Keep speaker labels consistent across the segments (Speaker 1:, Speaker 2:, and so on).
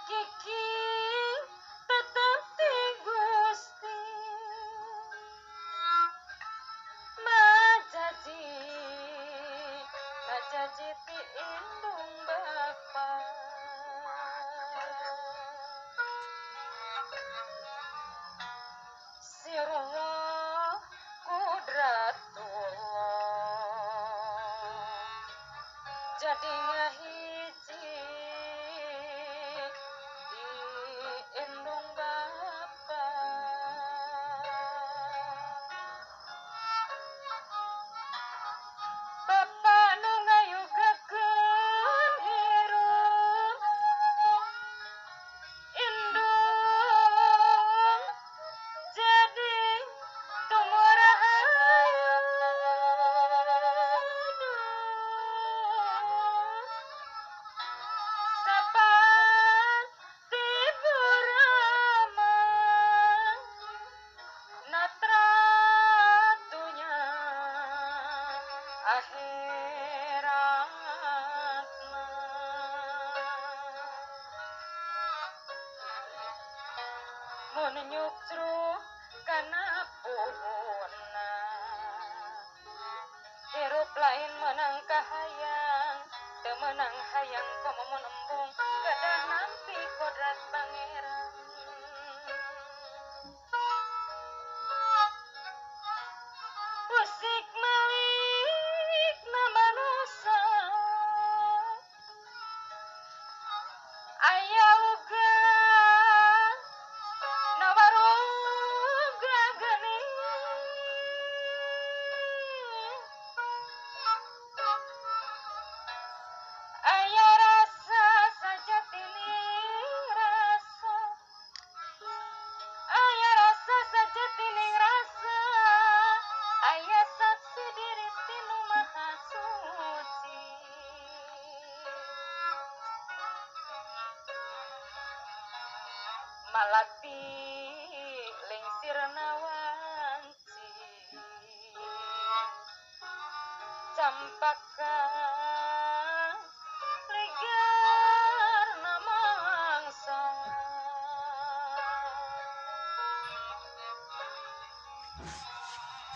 Speaker 1: Hakiki tetep ti Gusti majaji majaji ti indung Bapa sirullah kudratullah jadinya hiji di indung Bapa Bapa nu ngayugakeun hirup indung jadi tumurahayu sapati burama natratunya akhiratna mun nyucruk kana puhunna hirup lain menang kahayang teu menang hayang komo menembung kedah nampi kodrat pangeran usik malik na manusa aya uga nawaroga geuning aya rasa sajatining rasa aya rasa sajatining rasa aya saksi diri tinu maha suci malati lingsirna wanci campaka ligarna mangsa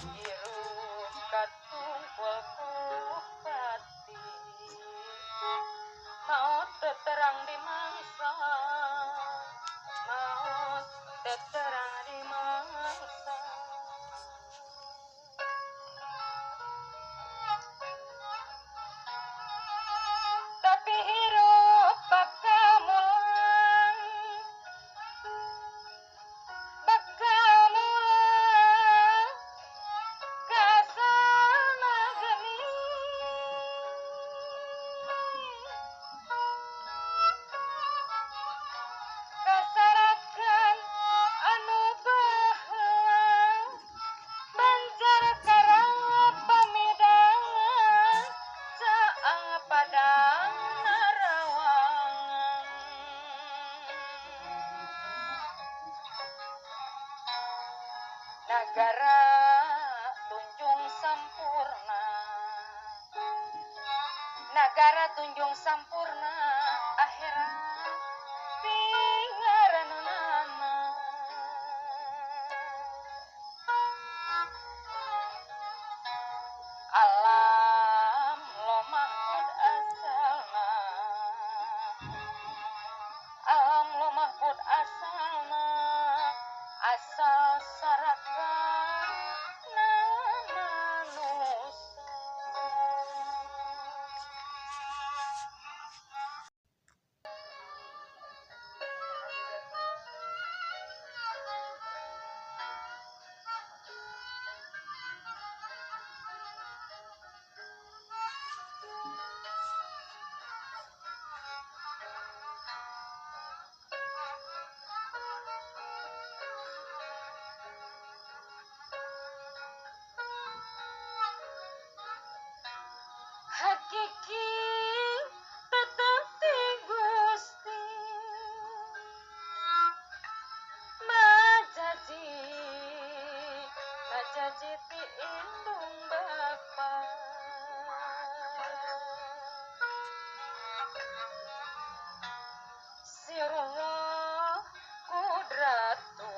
Speaker 1: hirup katungkul pati maut teterang di mangsa maut teterang di mangsa tapi hirup bakal mulang kasana geuning kasarakan anu baheula banjar karang pamidangan caang padang narawangan nagara tunjung sampurna nagara tunjung sampurna akhirat pingaranana alam lo mahfud asalna alam lo mahfud asalna asal sarakan na manusia hakiki tetep ti Gusti majaji majaji ti indung Bapa sirullah kudratullah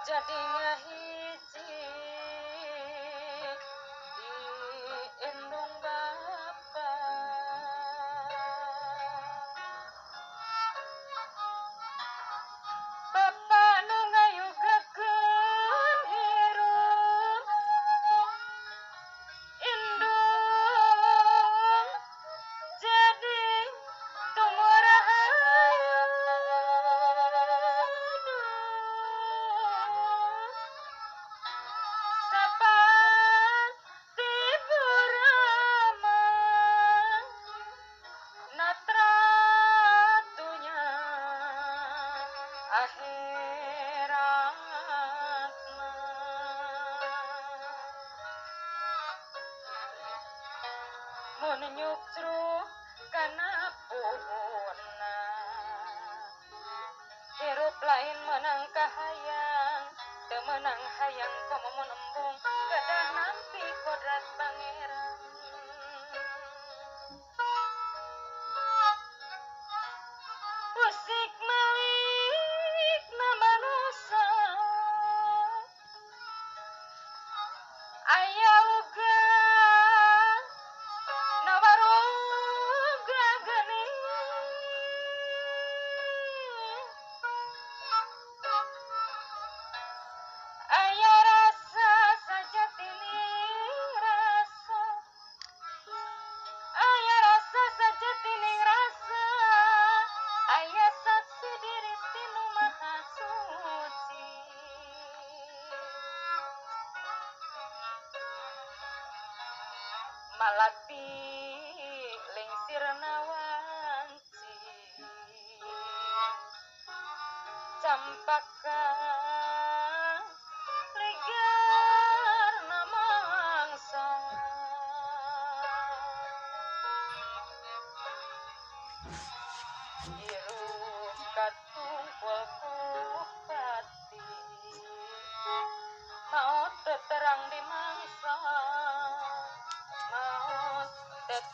Speaker 1: jadinya hiji diindung Bapa Bapa nu ngayugakeun hirup indung jadi tumurahayu sapati burama natratunya akhiratna mun nyuksruh kana puhunna hirup lain menang kahayang teu menang hayang komo menembung kedah nampi kodrat pangeran pusik malik na manusa aya uga nawaroga geuning aya rasa sajatining rasa aya rasa sajatining rasa aya saksi diri tinu maha suci malati lingsirna wanci campaka ligarna mangsa irup katungkul pati maut terang di mangsa maut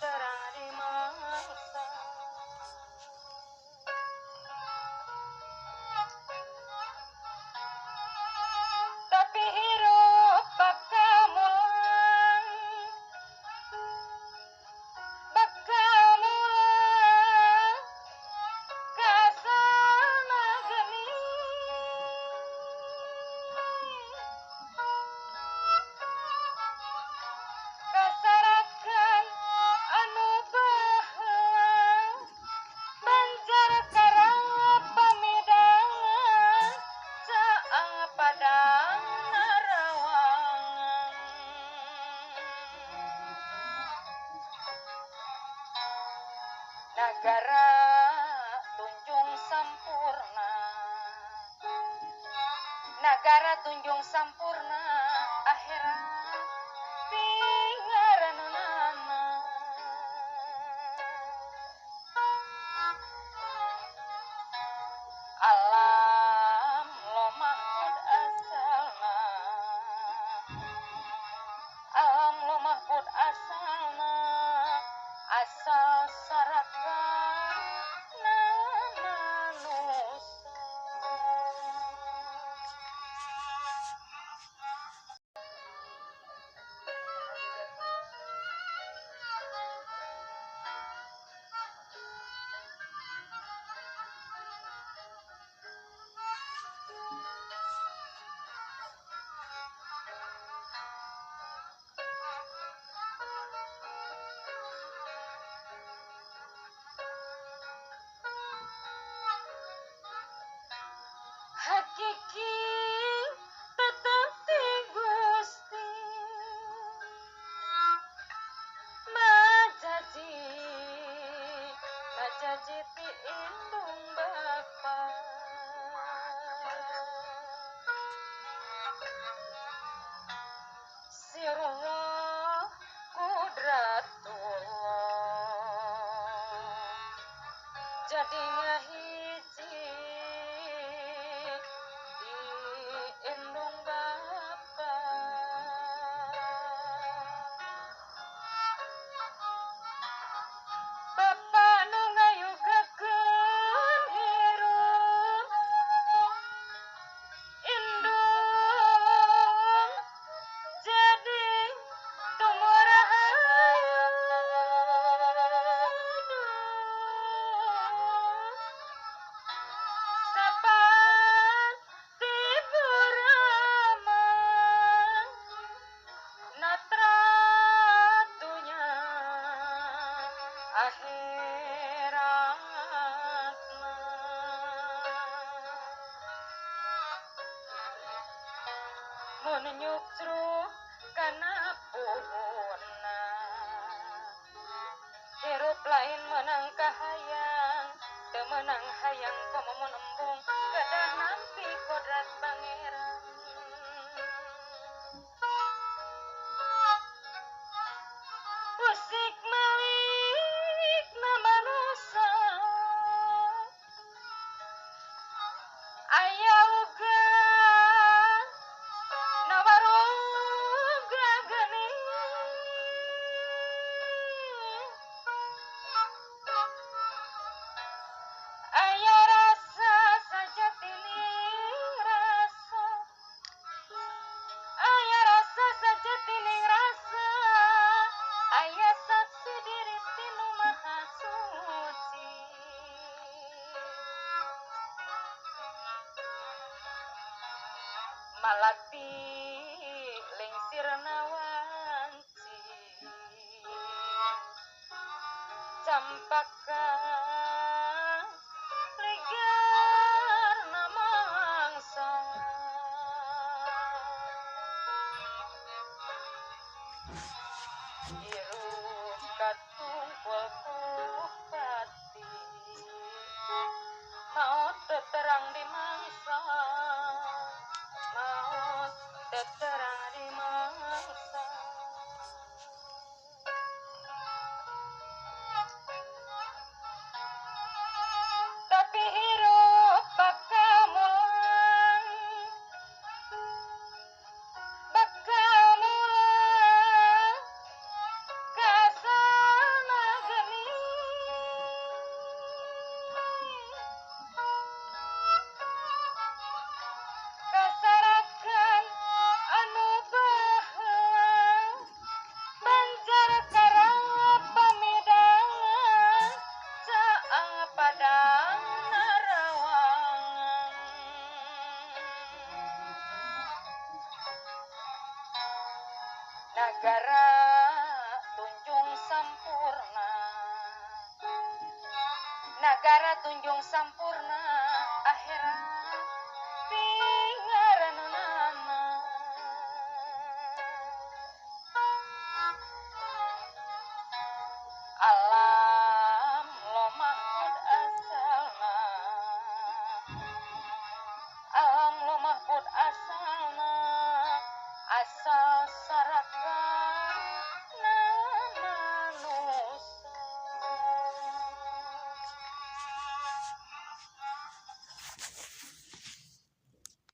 Speaker 1: terang di mangsa tapi hirup bakamulan kasana geuning kasarakan anu baheula banjar karang pamidangan caang padang narawangan nagara tunjung sampurna nagara tunjung sampurna akhirat pingaranana alam lo mahfud asalna alam lo mahfud asalna asal sarakan na manusia hakiki tetap ti Gusti majaji majaji ti indung Bapa sirullah kudratullah jadinya hiji mun nyukruk kana puhuna hirup lain menang kahayang teu menang hayang komo menembung kedah nampi kodrat pangeran musik malik na manusa aya uga na waroga geuning aya rasa sajatining rasa aya rasa sajatining rasa aya saksi diri tinu maha suci malati lengsirna wanci campaka ligarna mangsa hirup katungkul pati maut terang di mangsa maut terang di mangsa tapi hirup bakal mulang kasana geuning kasarakan anu baheula banjar karang pamidangan caang padang narawangan nagara tunjung sampurna nagara tunjung sampurna akhirat